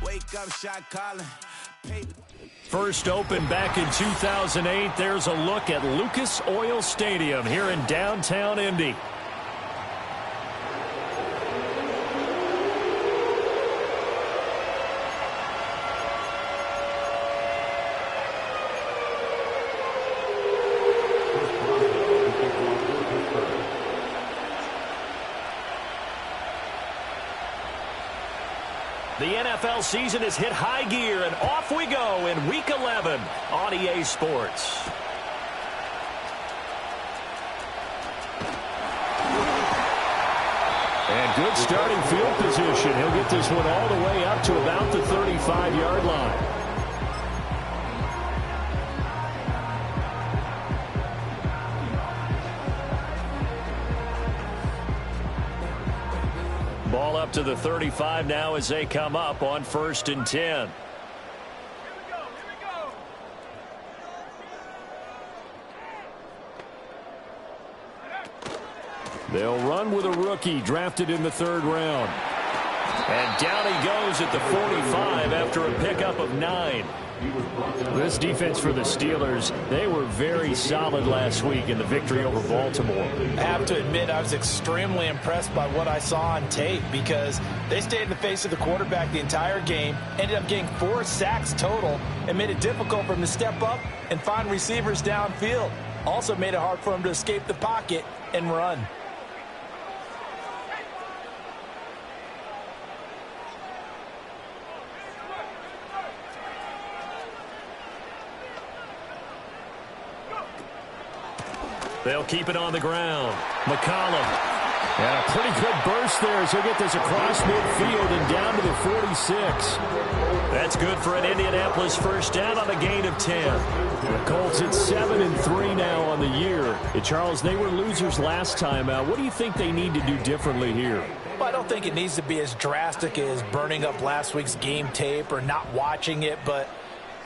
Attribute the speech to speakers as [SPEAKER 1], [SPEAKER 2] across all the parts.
[SPEAKER 1] Wake up, shot calling.
[SPEAKER 2] First opened back in 2008. There's a look at Lucas Oil Stadium here in downtown Indy. The NFL season has hit high gear, and off we go in Week 11 on EA Sports. And good starting field position. He'll get this one all the way up to about the 35-yard line. Ball up to the 35 now as they come up on 1st and 10. They'll run with a rookie drafted in the 3rd round. And down he goes at the 45 after a pickup of 9. This defense for the Steelers, they were very solid last week in the victory over Baltimore.
[SPEAKER 3] I have to admit, I was extremely impressed by what I saw on tape because they stayed in the face of the quarterback the entire game, ended up getting 4 sacks total, and made it difficult for him to step up and find receivers downfield. Also made it hard for him to escape the pocket and run.
[SPEAKER 2] They'll keep it on the ground. McCollum. And a pretty good burst there as he'll get this across midfield and down to the 46. That's good for an Indianapolis first down on a gain of 10. The Colts at 7-3 now on the year. And Charles, they were losers last time out. What do you think they need to do differently here?
[SPEAKER 3] Well, I don't think it needs to be as drastic as burning up last week's game tape or not watching it, but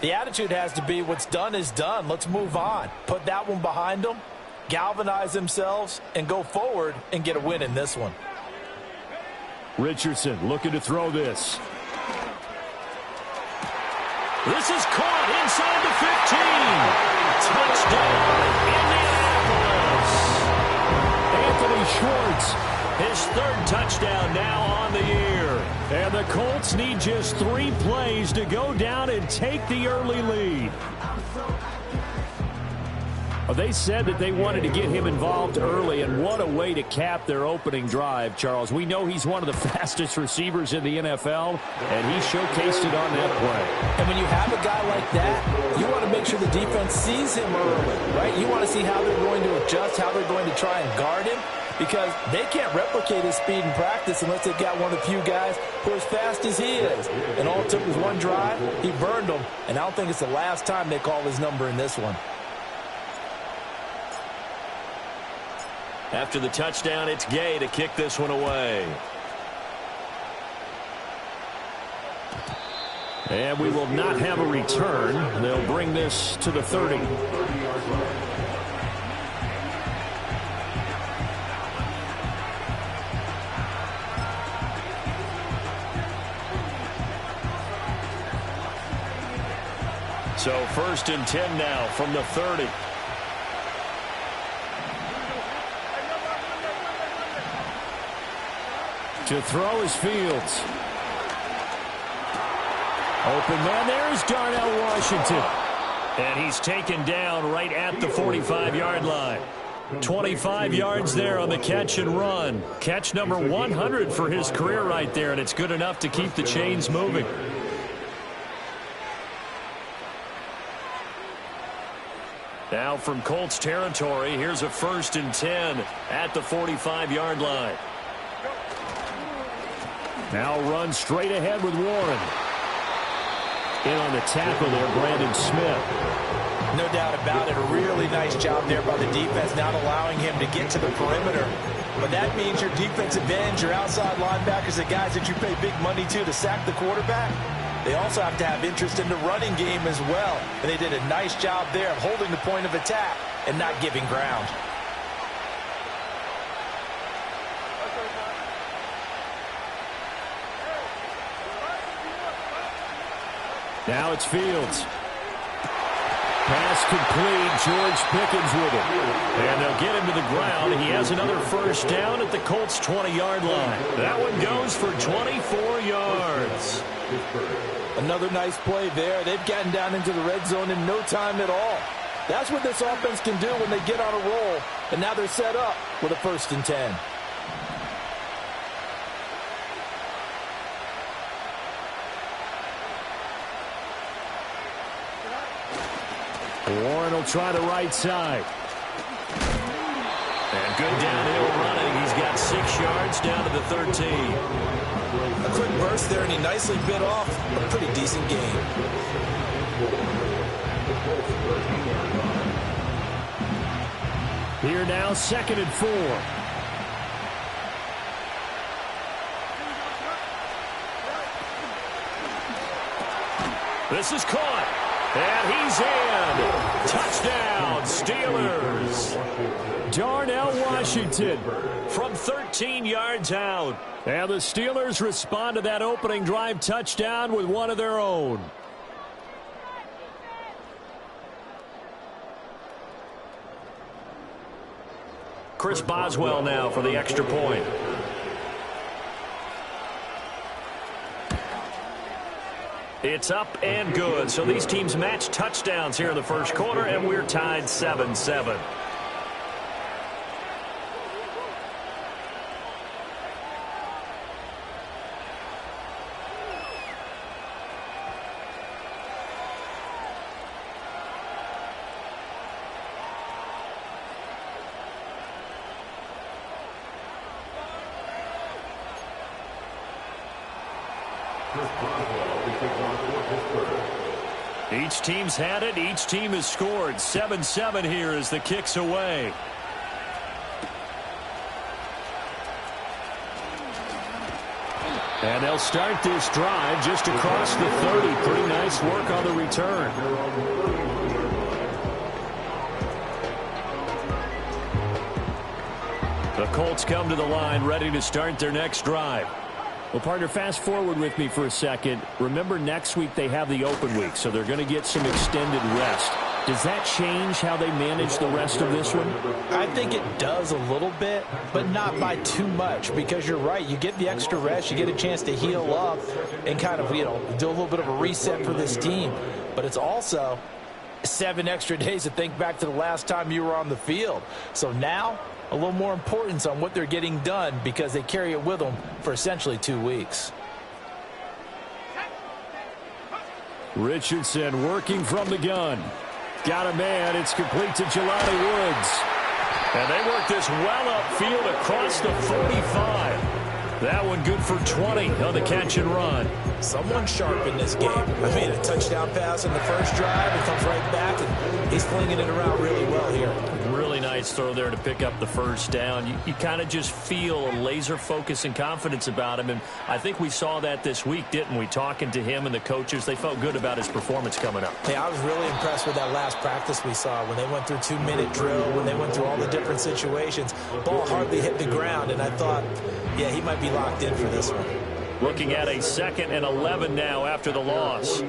[SPEAKER 3] the attitude has to be what's done is done. Let's move on. Put that one behind them. Galvanize themselves and go forward and get a win in this one.
[SPEAKER 2] Richardson looking to throw this. This is caught inside the 15. Touchdown, Indianapolis. Anthony Schwartz, his 3rd touchdown now on the year. And the Colts need just 3 plays to go down and take the early lead. They said that they wanted to get him involved early, and what a way to cap their opening drive, Charles. We know he's one of the fastest receivers in the NFL, and he showcased it on that play.
[SPEAKER 3] And when you have a guy like that, you want to make sure the defense sees him early, right? You want to see how they're going to adjust, how they're going to try and guard him, because they can't replicate his speed in practice unless they've got one of the few guys who are as fast as he is. And all it took was one drive. He burned them, and I don't think it's the last time they call his number in this one.
[SPEAKER 2] After the touchdown, it's Gay to kick this one away. And we will not have a return. They'll bring this to the 30. So 1st and 10 now from the 30. To throw is Fields. Open man, there's Darnell Washington. And he's taken down right at the 45-yard line. 25 yards there on the catch and run. Catch number 100 for his career right there, and it's good enough to keep the chains moving. Now from Colts territory, here's a 1st and 10 at the 45-yard line. Now run straight ahead with Warren. In on the tackle there, Brandon Smith.
[SPEAKER 3] No doubt about it. A really nice job there by the defense, not allowing him to get to the perimeter. But that means your defensive ends, your outside linebackers, the guys that you pay big money to sack the quarterback, they also have to have interest in the running game as well. And they did a nice job there of holding the point of attack and not giving ground.
[SPEAKER 2] Now it's Fields. Pass complete. George Pickens with it. And they'll get him to the ground. He has another first down at the Colts' 20-yard line. That one goes for 24 yards.
[SPEAKER 3] Another nice play there. They've gotten down into the red zone in no time at all. That's what this offense can do when they get on a roll. And now they're set up with a 1st and 10.
[SPEAKER 2] Warren will try the right side. And good downhill running. He's got 6 yards down to the 13.
[SPEAKER 3] A quick burst there, and he nicely bit off a pretty decent gain.
[SPEAKER 2] Here now, 2nd and 4. This is caught. And he's in. Touchdown, Steelers. Darnell Washington from 13 yards out. And the Steelers respond to that opening drive touchdown with one of their own. Chris Boswell now for the extra point. It's up and good. So these teams match touchdowns here in the first quarter, and we're tied 7-7. Each team's had it. Each team has scored. 7-7 here as the kick's away. And they'll start this drive just across the 30. Pretty nice work on the return. The Colts come to the line ready to start their next drive. Well, partner, fast forward with me for a second. Remember, next week they have the open week, so they're going to get some extended rest. Does that change how they manage the rest of this one?
[SPEAKER 3] I think it does a little bit, but not by too much, because you're right. You get the extra rest. You get a chance to heal up and kind of, do a little bit of a reset for this team. But it's also 7 extra days to think back to the last time you were on the field. So now, a little more importance on what they're getting done because they carry it with them for essentially 2 weeks.
[SPEAKER 2] Richardson working from the gun. Got a man. It's complete to Jelani Woods. And they work this well upfield across the 45. That one good for 20 on the catch and run.
[SPEAKER 3] Someone sharp in this game. I mean, a touchdown pass in the first drive. It comes right back, and he's flinging it around really well here.
[SPEAKER 2] Really nice throw there to pick up the first down. You kind of just feel a laser focus and confidence about him, and I think we saw that this week, didn't we? Talking to him and the coaches, they felt good about his performance coming up.
[SPEAKER 3] Hey, I was really impressed with that last practice we saw when they went through 2-minute drill, when they went through all the different situations. Ball hardly hit the ground, and I thought, yeah, he might be locked in for this one.
[SPEAKER 2] Looking at a 2nd and 11 now after the loss.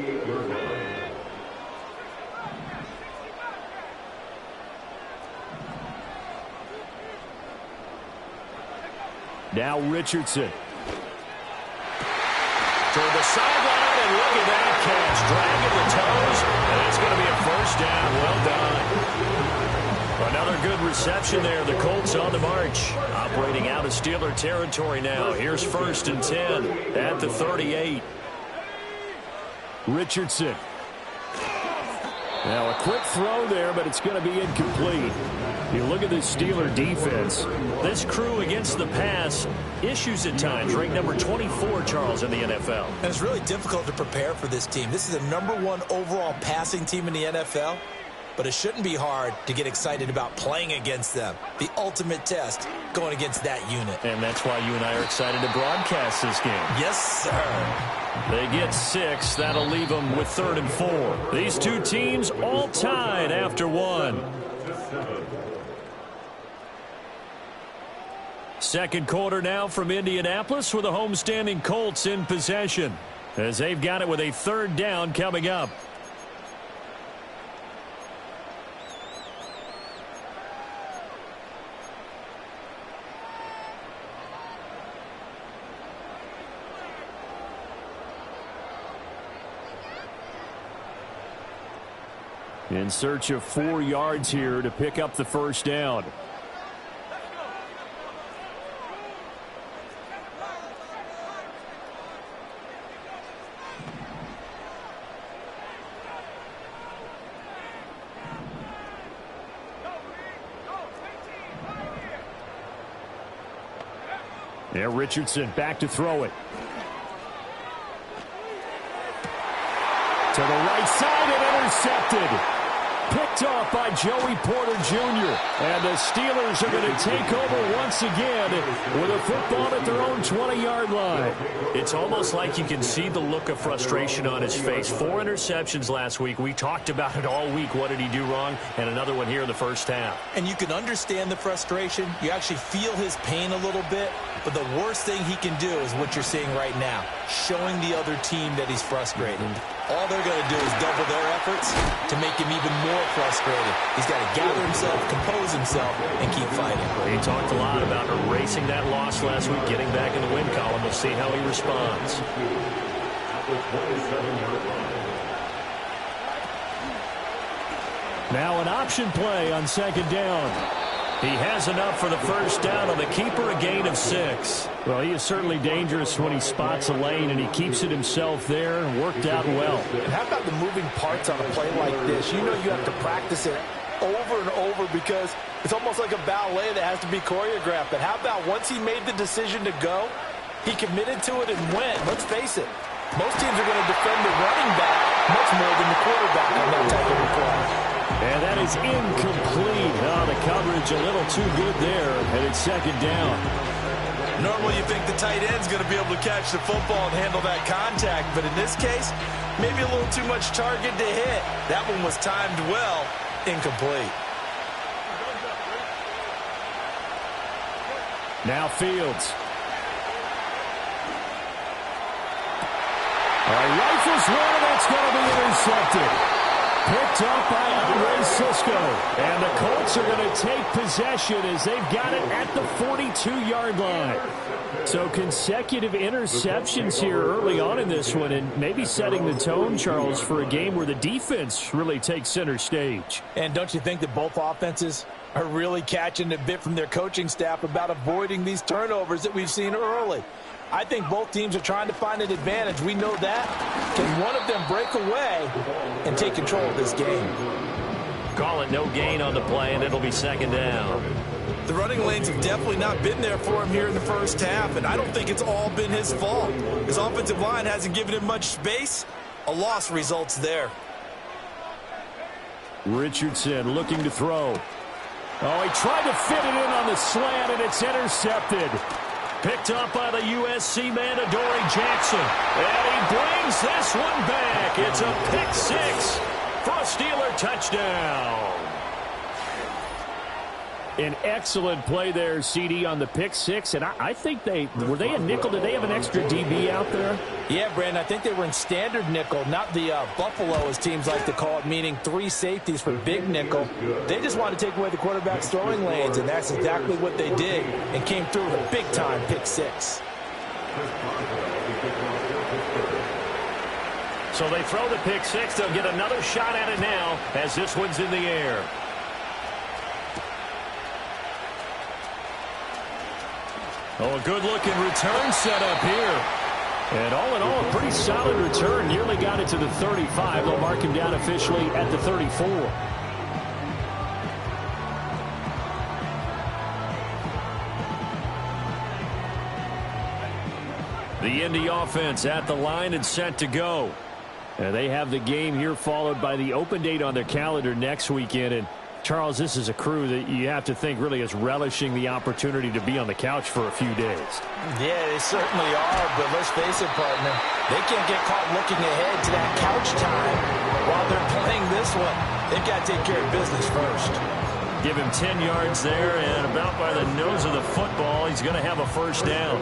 [SPEAKER 2] Now Richardson. Toward the sideline, and look at that catch. Dragging the toes, and it's going to be a first down. Well done. Another good reception there. The Colts on the march. Operating out of Steeler territory now. Here's 1st and 10 at the 38. Richardson. Now a quick throw there, but it's going to be incomplete. You look at this Steeler defense. This crew against the pass, issues at times. Ranked number 24, Charles, in the NFL.
[SPEAKER 3] And it's really difficult to prepare for this team. This is a #1 overall passing team in the NFL. But it shouldn't be hard to get excited about playing against them. The ultimate test going against that unit.
[SPEAKER 2] And that's why you and I are excited to broadcast this game.
[SPEAKER 3] Yes, sir.
[SPEAKER 2] They get 6. That'll leave them with 3rd and 4. These two teams all tied after 1. Second quarter now from Indianapolis with the homestanding Colts in possession. as they've got it with a third down coming up. In search of 4 yards here to pick up the first down. There, Richardson back to throw it. To the right side and intercepted. Picked off by Joey Porter Jr. And the Steelers are going to take over once again with a football at their own 20-yard line.
[SPEAKER 3] It's almost like you can see the look of frustration on his face. 4 interceptions last week. We talked about it all week. What did he do wrong? And another one here in the first half. And you can understand the frustration. You actually feel his pain a little bit. But the worst thing he can do is what you're seeing right now, showing the other team that he's frustrated. All they're going to do is double their efforts to make him even more frustrated. He's got to gather himself, compose himself, and keep fighting.
[SPEAKER 2] He talked a lot about erasing that loss last week, getting back in the win column. We'll see how he responds. Now an option play on second down. He has enough for the first down on the keeper, a gain of 6. Well, he is certainly dangerous when he spots a lane, and he keeps it himself there and worked out well.
[SPEAKER 3] And how about the moving parts on a play like this? You know you have to practice it over and over because it's almost like a ballet that has to be choreographed. But how about once he made the decision to go, he committed to it and went. Let's face it, most teams are going to defend the running back much more than the quarterback on that type of a play.
[SPEAKER 2] And that is incomplete. Oh, the coverage a little too good there, and it's second down.
[SPEAKER 3] Normally you think the tight end's going to be able to catch the football and handle that contact, but in this case, maybe a little too much target to hit. That one was timed well, incomplete.
[SPEAKER 2] Now Fields. Rifles one, and that's going to be intercepted. Picked up by Andre Cisco. And the Colts are going to take possession as they've got it at the 42-yard line. So consecutive interceptions here early on in this one, and maybe setting the tone, Charles, for a game where the defense really takes center stage.
[SPEAKER 3] And don't you think that both offenses are really catching a bit from their coaching staff about avoiding these turnovers that we've seen early? I think both teams are trying to find an advantage. We know that. Can one of them break away and take control of this game?
[SPEAKER 2] Call it no gain on the play, and it'll be second down.
[SPEAKER 3] The running lanes have definitely not been there for him here in the first half, and I don't think it's all been his fault. His offensive line hasn't given him much space. A loss results there.
[SPEAKER 2] Richardson looking to throw. Oh, he tried to fit it in on the slant, and it's intercepted. Picked up by the USC man, Adoree Jackson. And he brings this one back. It's a pick 6 for a Steeler touchdown. An excellent play there, CD, on the pick 6. And I think were they a nickel? Did they have an extra DB out there?
[SPEAKER 3] Yeah, Brandon, I think they were in standard nickel, not the Buffalo, as teams like to call it, meaning 3 safeties for big nickel. They just wanted to take away the quarterback's throwing lanes, and that's exactly what they did, and came through with a big-time pick 6.
[SPEAKER 2] So they throw the pick 6. They'll get another shot at it now as this one's in the air. Oh, a good-looking return set up here. And all in all, a pretty solid return. Nearly got it to the 35. They'll mark him down officially at the 34. The Indy offense at the line and set to go. And they have the game here followed by the open date on their calendar next weekend. And Charles, this is a crew that you have to think really is relishing the opportunity to be on the couch for a few days.
[SPEAKER 3] Yeah, they certainly are, but let's face it, partner, they can't get caught looking ahead to that couch time while they're playing this one. They've got to take care of business first.
[SPEAKER 2] Give him 10 yards there, and about by the nose of the football, he's going to have a first down.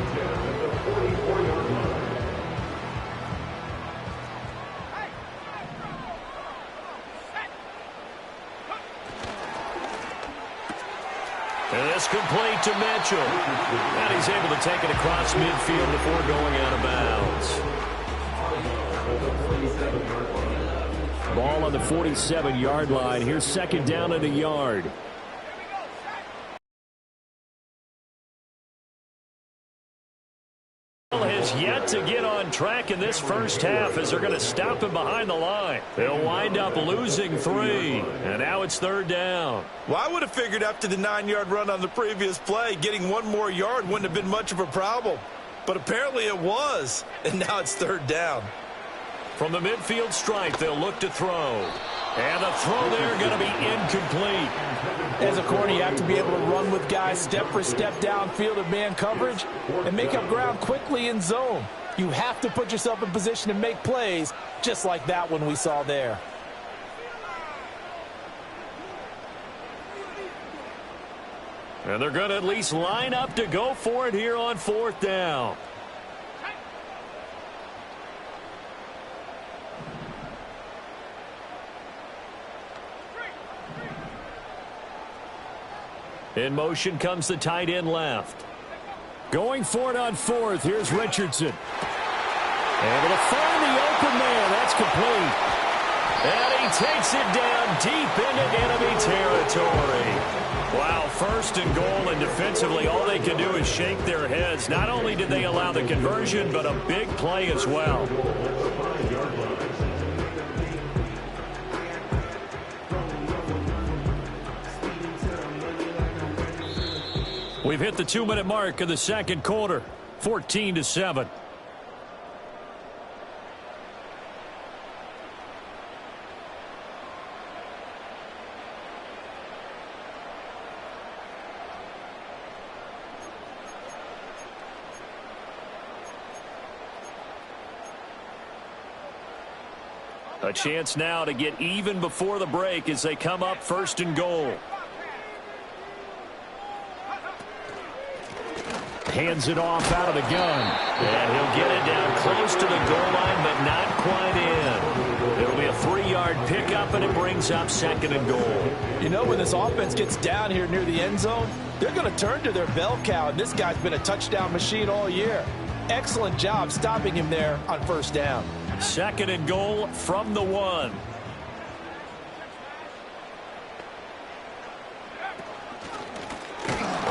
[SPEAKER 2] And this complete to Mitchell. And he's able to take it across midfield before going out of bounds. Ball on the 47-yard line. Here's second down and a yard. Has yet to get on track in this first half as they're going to stop him behind the line. They'll wind up losing 3, and now it's third down.
[SPEAKER 3] Well, I would have figured after the 9-yard run on the previous play, getting one more yard wouldn't have been much of a problem. But apparently it was, and now it's third down.
[SPEAKER 2] From the midfield stripe, they'll look to throw. And the throw there going to be incomplete.
[SPEAKER 3] As a corner, you have to be able to run with guys step for step downfield of man coverage and make up ground quickly in zone. You have to put yourself in position to make plays, just like that one we saw there.
[SPEAKER 2] And they're going to at least line up to go for it here on fourth down. In motion comes the tight end left. Going for it on fourth. Here's Richardson. Able to find the open man. That's complete. And he takes it down deep into enemy territory. Wow, first and goal, and defensively all they can do is shake their heads. Not only did they allow the conversion, but a big play as well. We've hit the 2-minute mark of the second quarter, 14-7. A chance now to get even before the break as they come up first and goal. Hands it off out of the gun. And he'll get it down close to the goal line, but not quite in. It'll be a 3-yard pickup, and it brings up second and goal.
[SPEAKER 3] You know, when this offense gets down here near the end zone, they're going to turn to their bell cow, and this guy's been a touchdown machine all year. Excellent job stopping him there on first down.
[SPEAKER 2] Second and goal from the 1.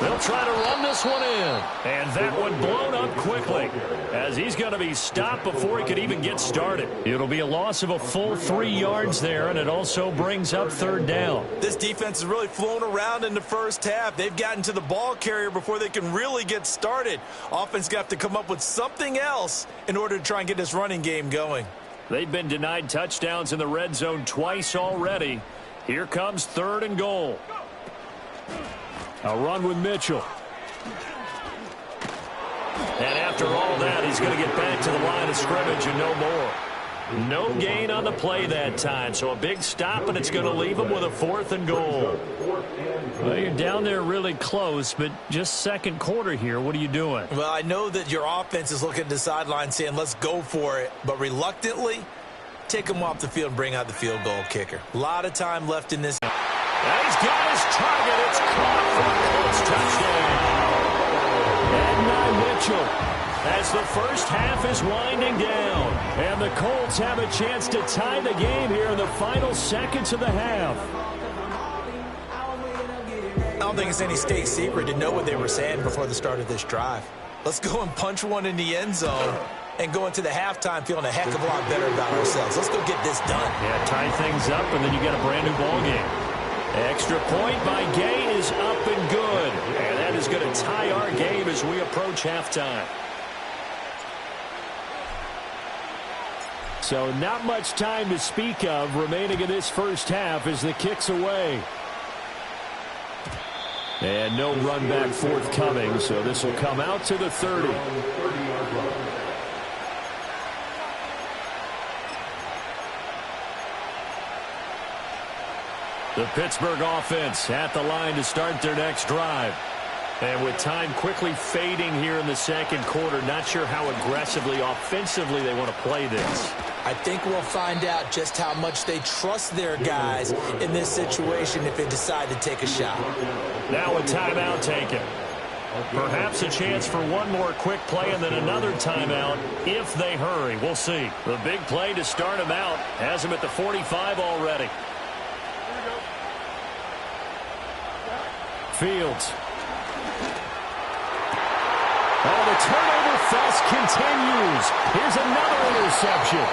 [SPEAKER 2] They'll try to run this one in. And that one blown up quickly as he's going to be stopped before he could even get started. It'll be a loss of a full 3 yards there, and it also brings up third down.
[SPEAKER 3] This defense has really flown around in the first half. They've gotten to the ball carrier before they can really get started. Offense got to come up with something else in order to try and get this running game going.
[SPEAKER 2] They've been denied touchdowns in the red zone twice already. Here comes third and goal. A run with Mitchell. And after all that, he's going to get back to the line of scrimmage and no more. No gain on the play that time, so a big stop, and it's going to leave him with a 4th and goal. Well, you're down there really close, but just second quarter here. What are you doing?
[SPEAKER 3] Well, I know that your offense is looking at the sideline saying, let's go for it, but reluctantly, take him off the field and bring out the field goal kicker. A lot of time left in this.
[SPEAKER 2] And he's got his target. It's caught for a Colts touchdown. And Mitchell as the first half is winding down. And the Colts have a chance to tie the game here in the final seconds of the half.
[SPEAKER 3] I don't think it's any state secret to know what they were saying before the start of this drive. Let's go and punch one in the end zone and go into the halftime feeling a heck of a lot better about ourselves. Let's go get this done.
[SPEAKER 2] Yeah, tie things up, and then you get a brand-new ball game. Extra point by Gay is up and good. And that is going to tie our game as we approach halftime. So not much time to speak of remaining in this first half as the kick's away. And no run back forthcoming, so this will come out to the 30. The Pittsburgh offense at the line to start their next drive. And with time quickly fading here in the second quarter, not sure how aggressively, offensively they want to play this.
[SPEAKER 3] I think we'll find out just how much they trust their guys in this situation if they decide to take a shot.
[SPEAKER 2] Now a timeout taken. Perhaps a chance for one more quick play and then another timeout if they hurry. We'll see. The big play to start him out has him at the 45 already. Fields. Oh, the turnover fest continues. Here's another interception.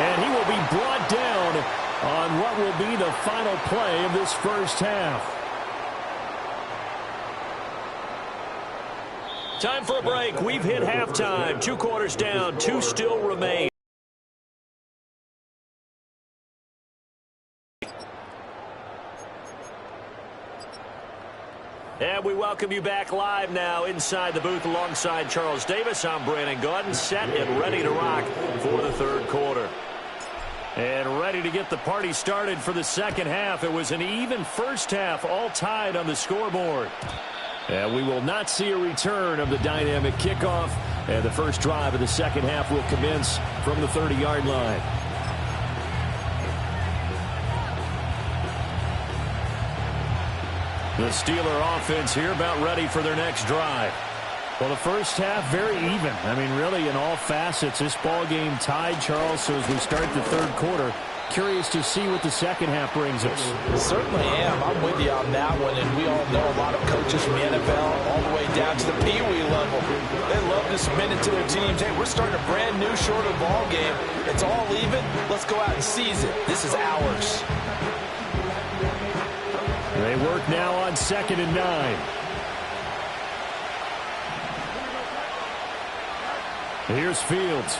[SPEAKER 2] And he will be brought down on what will be the final play of this first half. Time for a break. We've hit halftime. 2 quarters down. 2 still remain. And we welcome you back live now inside the booth alongside Charles Davis. I'm Brandon Gaudin, set and ready to rock for the third quarter. And ready to get the party started for the second half. It was an even first half, all tied on the scoreboard. And we will not see a return of the dynamic kickoff. And the first drive of the second half will commence from the 30-yard line. The Steeler offense here about ready for their next drive. Well, the first half, very even. I mean, really, in all facets, this ball game tied, Charles. So as we start the third quarter, curious to see what the second half brings us.
[SPEAKER 3] Certainly am. I'm with you on that one. And we all know a lot of coaches from the NFL all the way down to the Pee Wee level. They love to submit it to their teams. Hey, we're starting a brand new, shorter ball game. It's all even. Let's go out and seize it. This is ours.
[SPEAKER 2] They work now on 2nd and 9. Here's Fields.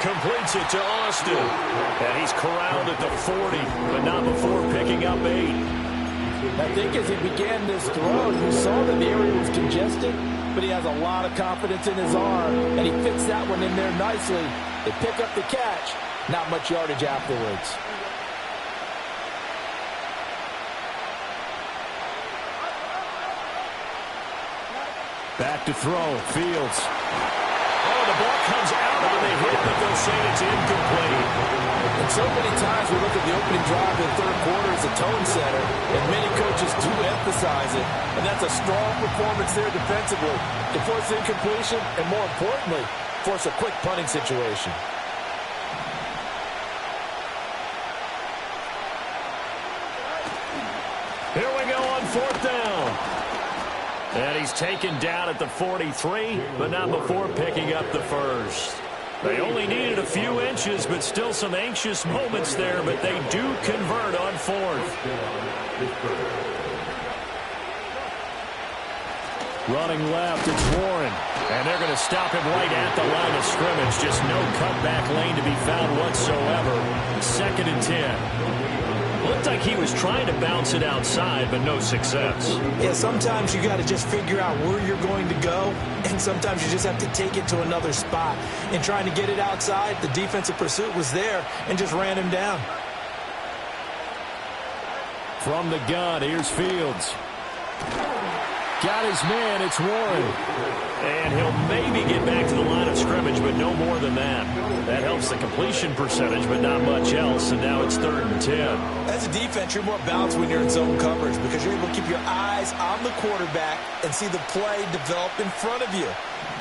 [SPEAKER 2] Completes it to Austin. And he's corralled at the 40, but not before picking up 8.
[SPEAKER 1] I think as he began this throw, you saw that the area was congested, but he has a lot of confidence in his arm, and he fits that one in there nicely. They pick up the catch. Not much yardage afterwards.
[SPEAKER 2] Back to throw. Fields. Oh, the ball comes out on the hit, but they'll say it's incomplete.
[SPEAKER 1] And so many times we look at the opening drive in the third quarter as a tone setter, and many coaches do emphasize it. And that's a strong performance there defensively to force incompletion and, more importantly, force a quick punting situation.
[SPEAKER 2] Here we go on 4th down. And he's taken down at the 43, but not before picking up the first. They only needed a few inches, but still some anxious moments there, but they do convert on 4th. Running left, it's Warren. And they're going to stop him right at the line of scrimmage. Just no cutback lane to be found whatsoever. 2nd and 10. Looked like he was trying to bounce it outside, but no success.
[SPEAKER 3] Yeah, sometimes you got to just figure out where you're going to go, and sometimes you just have to take it to another spot. In trying to get it outside, the defensive pursuit was there and just ran him down.
[SPEAKER 2] From the gun, here's Fields. Got his man, it's Warren. And he'll maybe get back to the line of scrimmage, but no more than that. That helps the completion percentage, but not much else. And now it's 3rd and 10.
[SPEAKER 3] As a defense, you're more balanced when you're in zone coverage because you're able to keep your eyes on the quarterback and see the play develop in front of you.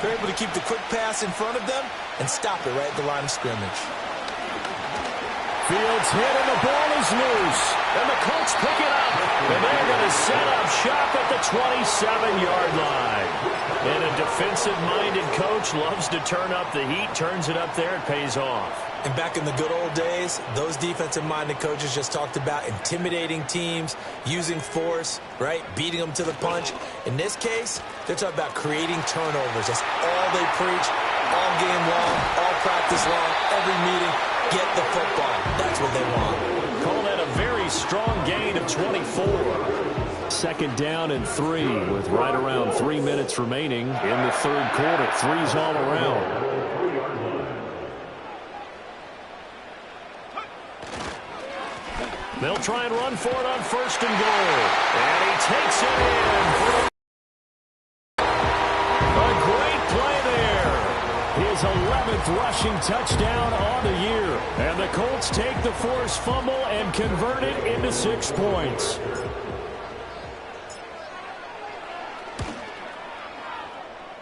[SPEAKER 3] You're able to keep the quick pass in front of them and stop it right at the line of scrimmage.
[SPEAKER 2] Fields hit and the ball is loose. And the Colts pick it up. And they're going to set up shop at the 27-yard line. And a defensive-minded coach loves to turn up the heat, turns it up there, it pays off.
[SPEAKER 3] And back in the good old days, those defensive-minded coaches just talked about intimidating teams, using force, right, beating them to the punch. In this case, they're talking about creating turnovers. That's all they preach, all game long, all practice long, every meeting. Get the football. That's what they want.
[SPEAKER 2] Call that a very strong gain of 24. 2nd down and 3 with right around 3 minutes remaining in the third quarter. 3's all around. They'll try and run for it on 1st and goal. And he takes it in. A great play there. His 11th rushing touchdown on the year. And the Colts take the forced fumble and convert it into 6 points.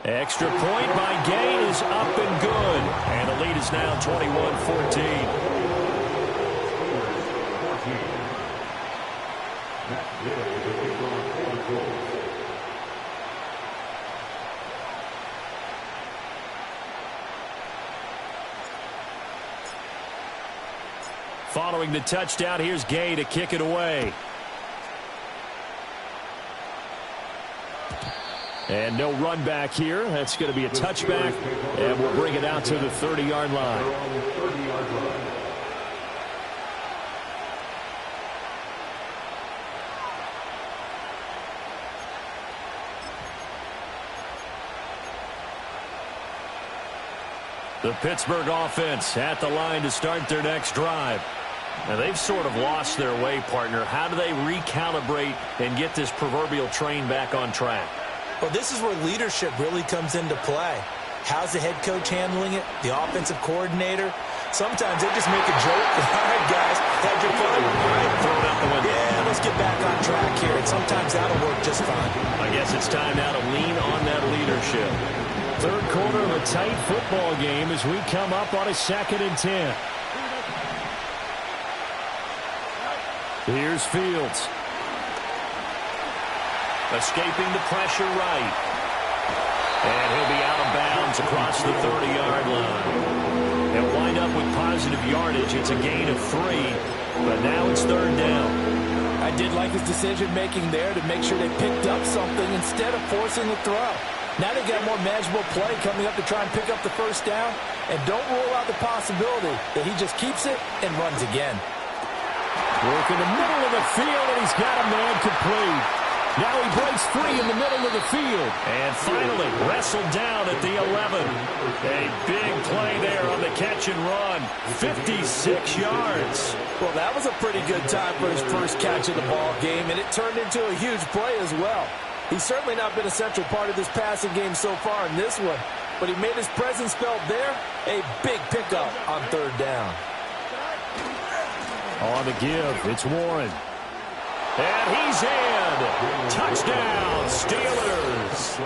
[SPEAKER 2] Extra point by Gain is up and good. And the lead is now 21-14. Following the touchdown, here's Gay to kick it away. And no run back here. That's going to be a touchback, and we'll bring it out to the 30-yard line. The Pittsburgh offense at the line to start their next drive. Now, they've sort of lost their way, partner. How do they recalibrate and get this proverbial train back on track?
[SPEAKER 3] Well, this is where leadership really comes into play. How's the head coach handling it? The offensive coordinator? Sometimes they just make a joke. All right, guys, had your fun. All right, throw it out the window. Yeah, let's get back on track here. And sometimes that'll work just fine.
[SPEAKER 2] I guess it's time now to lean on that leadership. Third quarter of a tight football game as we come up on a 2nd and 10. Here's Fields. Escaping the pressure right. And he'll be out of bounds across the 30-yard line. They'll wind up with positive yardage. It's a gain of 3, but now it's 3rd down.
[SPEAKER 1] I did like his decision-making there to make sure they picked up something instead of forcing the throw. Now they got more manageable play coming up to try and pick up the 1st down. And don't rule out the possibility that he just keeps it and runs again.
[SPEAKER 2] Work in the middle of the field, and he's got a man complete. Now he breaks free in the middle of the field. And finally wrestled down at the 11. A big play there on the catch and run. 56 yards.
[SPEAKER 1] Well, that was a pretty good time for his first catch of the ball game, and it turned into a huge play as well. He's certainly not been a central part of this passing game so far in this one, but he made his presence felt there. A big pickup on 3rd down.
[SPEAKER 2] On the give, it's Warren. And he's in. Touchdown, Steelers.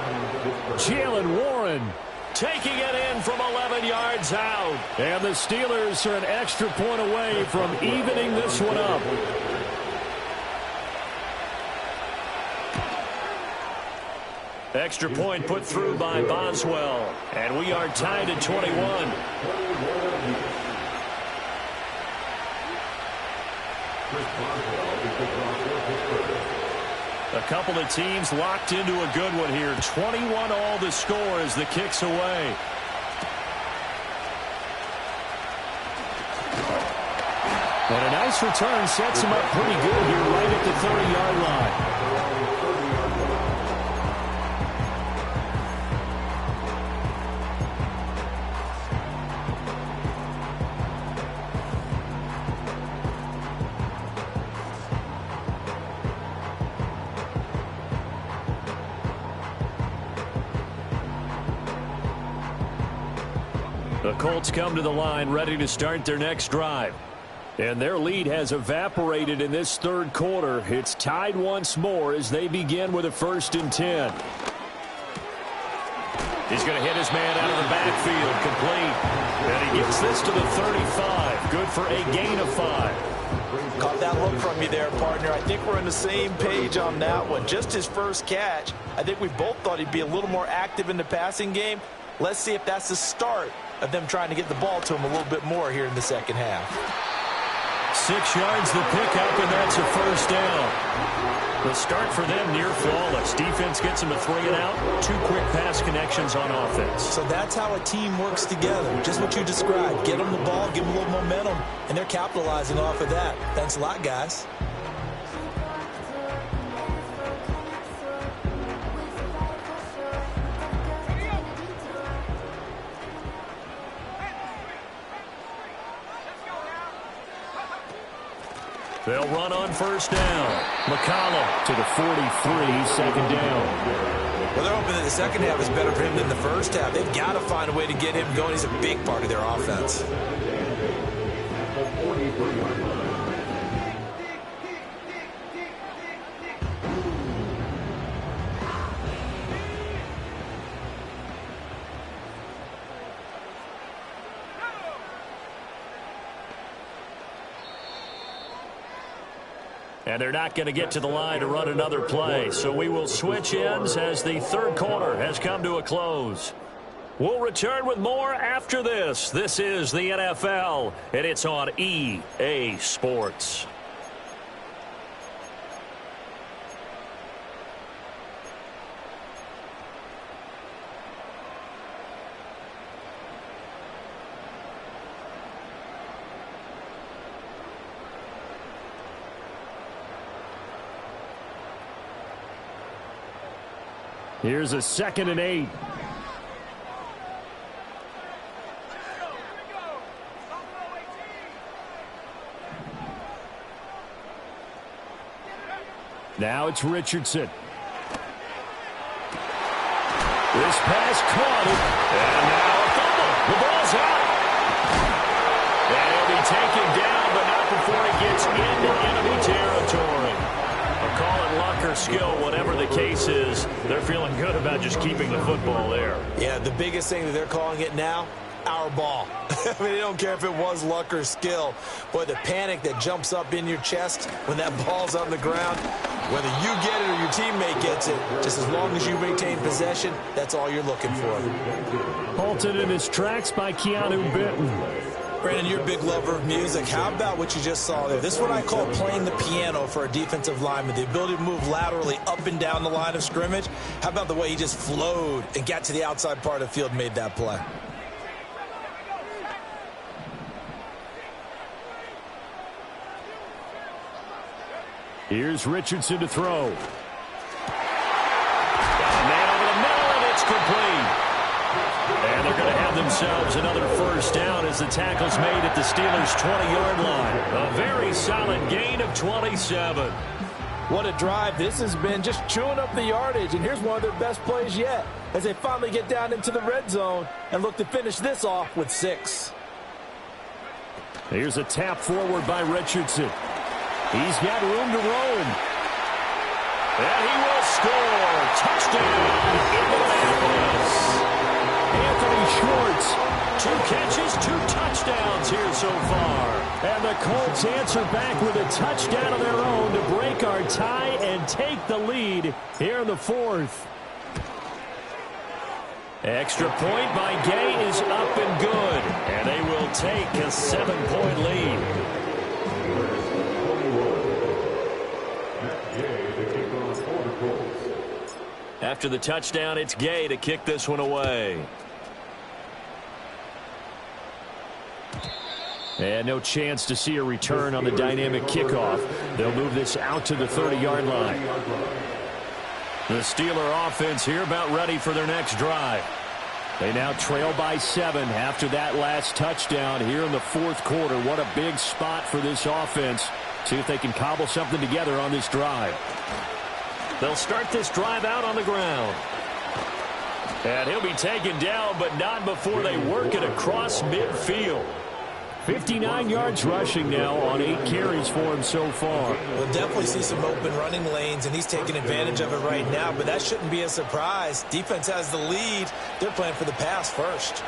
[SPEAKER 2] Jalen Warren taking it in from 11 yards out. And the Steelers are an extra point away from evening this one up. Extra point put through by Boswell. And we are tied at 21. A couple of teams locked into a good one here. 21 all the score as the kick's away. And a nice return sets him up pretty good here right at the 30-yard line. The Colts come to the line ready to start their next drive. And their lead has evaporated in this 3rd quarter. It's tied once more as they begin with a 1st and 10. He's going to hit his man out of the backfield, complete. And he gets this to the 35. Good for a gain of 5.
[SPEAKER 3] Caught that look from you there, partner. I think we're on the same page on that one. Just his first catch. I think we both thought he'd be a little more active in the passing game. Let's see if that's the start of them trying to get the ball to him a little bit more here in the 2nd half.
[SPEAKER 2] 6 yards the pickup, and that's a 1st down. The start for them near flawless. Defense gets them a 3 and out. 2 quick pass connections on offense.
[SPEAKER 3] So that's how a team works together. Just what you described. Get them the ball, give them a little momentum, and they're capitalizing off of that. Thanks a lot, guys.
[SPEAKER 2] They'll run on first down. McCollum to the 43, second down.
[SPEAKER 3] Well, they're hoping that the second half is better for him than the first half. They've got to find a way to get him going. He's a big part of their offense.
[SPEAKER 2] And they're not going to get to the line to run another play. So we will switch ends as the third quarter has come to a close. We'll return with more after this. This is the NFL, and it's on EA Sports. Here's a 2nd and 8. Now it's Richardson. This pass caught it. And now a fumble. The ball's out. And he'll be taken down, but not before he gets into enemy territory. Call it luck or skill, whatever the case is, they're feeling good about just keeping the football there.
[SPEAKER 3] Yeah, the biggest thing that they're calling it now, our ball. I mean, they don't care if it was luck or skill. Boy, the panic that jumps up in your chest when that ball's on the ground, whether you get it or your teammate gets it, just as long as you maintain possession, that's all you're looking for.
[SPEAKER 2] Halted in his tracks by Keanu Benton.
[SPEAKER 3] Brandon, you're a big lover of music. How about what you just saw there? This is what I call playing the piano for a defensive lineman, the ability to move laterally up and down the line of scrimmage. How about the way he just flowed and got to the outside part of the field and made that play?
[SPEAKER 2] Here's Richardson to throw. Got a man over the middle, and it's complete. And they're going to have themselves another first down as the tackle's made at the Steelers' 20-yard line. A very solid gain of 27.
[SPEAKER 1] What a drive this has been, just chewing up the yardage. And here's one of their best plays yet as they finally get down into the red zone and look to finish this off with 6.
[SPEAKER 2] Here's a tap forward by Richardson. He's got room to roam. And he will score. Touchdown, Indianapolis. Anthony Schwartz, 2 catches, 2 touchdowns here so far. And the Colts answer back with a touchdown of their own to break our tie and take the lead here in the 4th. Extra point by Gay is up and good. And they will take a 7-point lead. After the touchdown, it's Gay to kick this one away. And no chance to see a return on the dynamic kickoff. They'll move this out to the 30-yard line. The Steeler offense here about ready for their next drive. They now trail by 7 after that last touchdown here in the 4th quarter. What a big spot for this offense. See if they can cobble something together on this drive. They'll start this drive out on the ground. And he'll be taken down, but not before they work it across midfield. 59 yards rushing now on 8 carries for him so far.
[SPEAKER 3] We'll definitely see some open running lanes, and he's taking advantage of it right now, but that shouldn't be a surprise. Defense has the lead. They're playing for the pass first.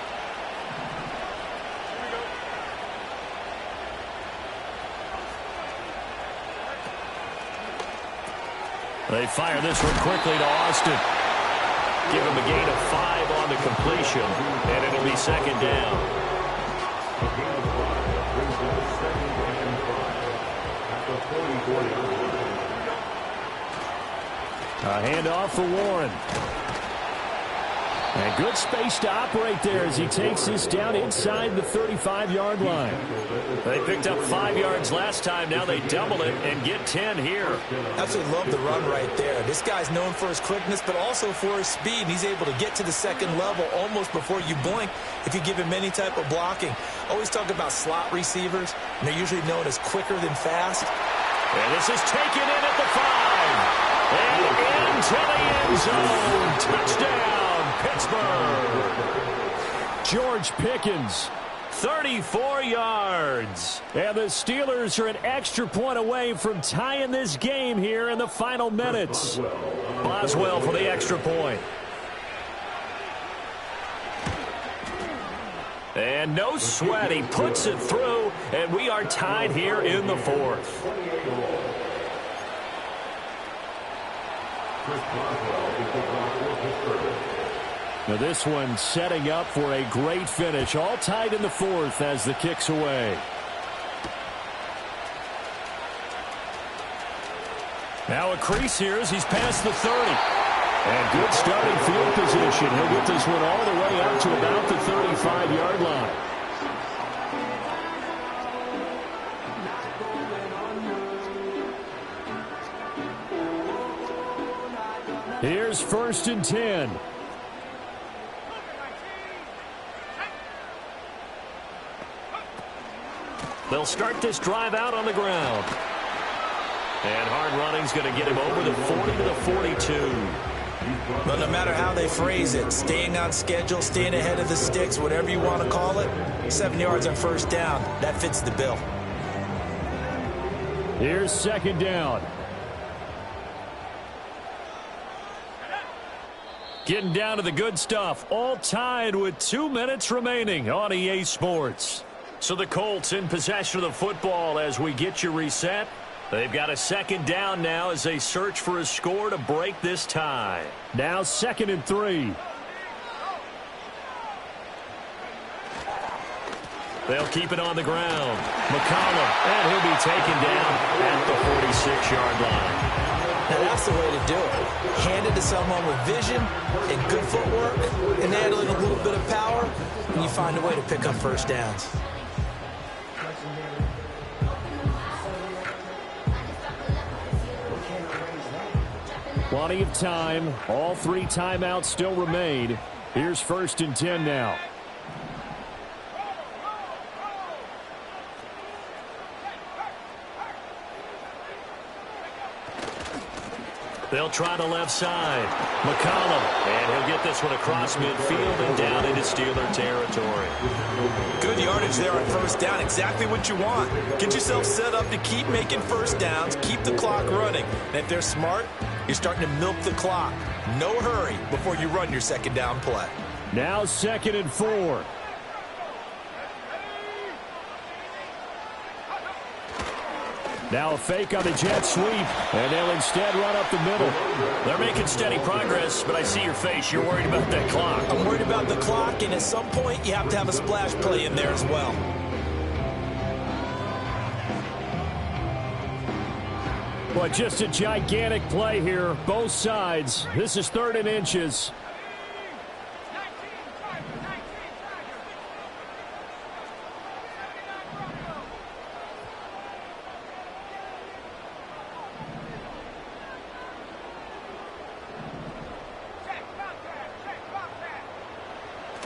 [SPEAKER 2] They fire this one quickly to Austin. Give him a gain of 5 on the completion, and it'll be 2nd down. A handoff for Warren. And good space to operate there as he takes this down inside the 35-yard line. They picked up 5 yards last time. Now they double it and get 10 here.
[SPEAKER 3] Absolutely love the run right there. This guy's known for his quickness, but also for his speed. And he's able to get to the 2nd level almost before you blink if you give him any type of blocking. Always talk about slot receivers, and they're usually known as quicker than fast.
[SPEAKER 2] And this is taken in at the 5. And into the end zone. Touchdown, Pittsburgh. George Pickens, 34 yards. And the Steelers are an extra point away from tying this game here in the final minutes. Boswell for the extra point. And no sweat. He puts it through, and we are tied here in the fourth. Now this one setting up for a great finish. All tied in the fourth as the kick's away. Now a crease here as he's past the 30. And good starting field position. He'll get this one all the way up to about the 35-yard line. Here's 1st and 10. They'll start this drive out on the ground. And hard running's going to get him over the 40 to the 42.
[SPEAKER 3] But no matter how they phrase it, staying on schedule, staying ahead of the sticks, whatever you want to call it, 7 yards on 1st down, that fits the bill.
[SPEAKER 2] Here's 2nd down. Getting down to the good stuff, all tied with 2 minutes remaining on EA Sports. So the Colts in possession of the football as we get you reset. They've got a 2nd down now as they search for a score to break this tie. Now 2nd and 3. They'll keep it on the ground. McCollum, and he'll be taken down at the 46-yard line.
[SPEAKER 3] Now that's the way to do it. Hand it to someone with vision and good footwork, and add a little bit of power, and you find a way to pick up 1st downs.
[SPEAKER 2] Plenty of time. All 3 timeouts still remain. Here's 1st and 10 now. They'll try the left side. McCollum. And he'll get this one across midfield and down into Steeler territory.
[SPEAKER 3] Good yardage there on 1st down. Exactly what you want. Get yourself set up to keep making 1st downs. Keep the clock running. And if they're smart, you're starting to milk the clock. No hurry before you run your 2nd down play.
[SPEAKER 2] Now 2nd and 4. Now a fake on the jet sweep, and they'll instead run up the middle. They're making steady progress, but I see your face. You're worried about that clock.
[SPEAKER 3] I'm worried about the clock, and at some point, you have to have a splash play in there as well.
[SPEAKER 2] But just a gigantic play here, both sides. This is 3rd and inches.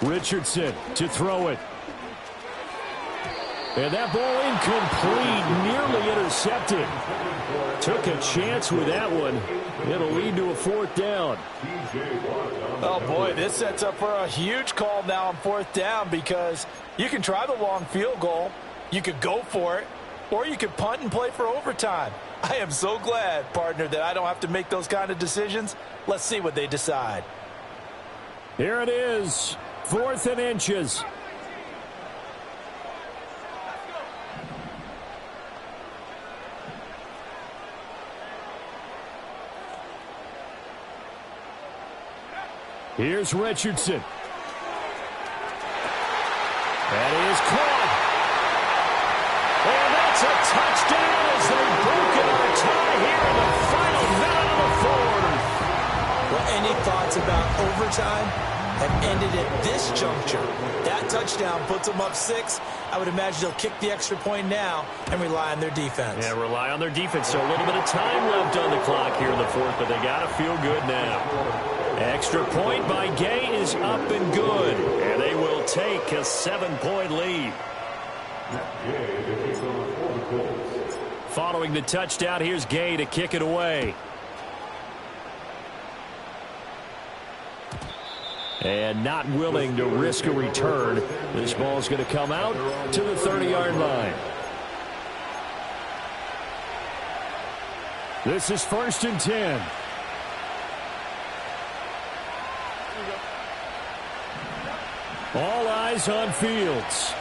[SPEAKER 2] Richardson to throw it. And that ball incomplete, nearly intercepted. Took a chance with that one. It'll lead to a 4th down.
[SPEAKER 1] Oh, boy, this sets up for a huge call now on 4th down because you can try the long field goal, you could go for it, or you could punt and play for overtime. I am so glad, partner, that I don't have to make those kind of decisions. Let's see what they decide.
[SPEAKER 2] Here it is, 4th and inches. Here's Richardson. That is caught. And that's a touchdown as they've broken our tie here in the final minute of the 4th.
[SPEAKER 3] Well, any thoughts about overtime have ended at this juncture. That touchdown puts them up 6. I would imagine they'll kick the extra point now and rely on their defense.
[SPEAKER 2] Yeah, rely on their defense. So a little bit of time left on the clock here in the 4th, but they got to feel good now. Extra point by Gay is up and good, and they will take a 7-point lead. Following the touchdown, here's Gay to kick it away. And not willing to risk a return. This ball's going to come out to the 30-yard line. This is 1st and 10. All eyes on Fields.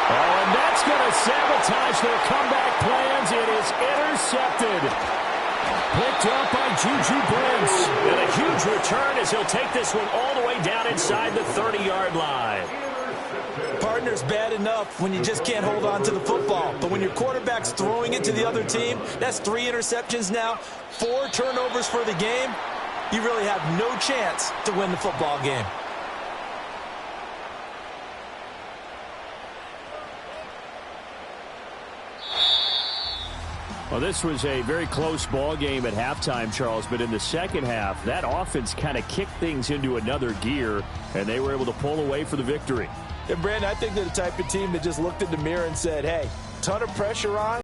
[SPEAKER 2] Oh, and that's going to sabotage their comeback plans. It is intercepted. Picked up by Juju Brents. And a huge return as he'll take this one all the way down inside the 30-yard line.
[SPEAKER 3] Partner's bad enough when you just can't hold on to the football. But when your quarterback's throwing it to the other team, that's 3 interceptions now, 4 turnovers for the game. You really have no chance to win the football game.
[SPEAKER 2] Well, this was a very close ball game at halftime, Charles, but in the second half, that offense kind of kicked things into another gear, and they were able to pull away for the victory.
[SPEAKER 1] And, Brandon, I think they're the type of team that just looked in the mirror and said, hey, ton of pressure on.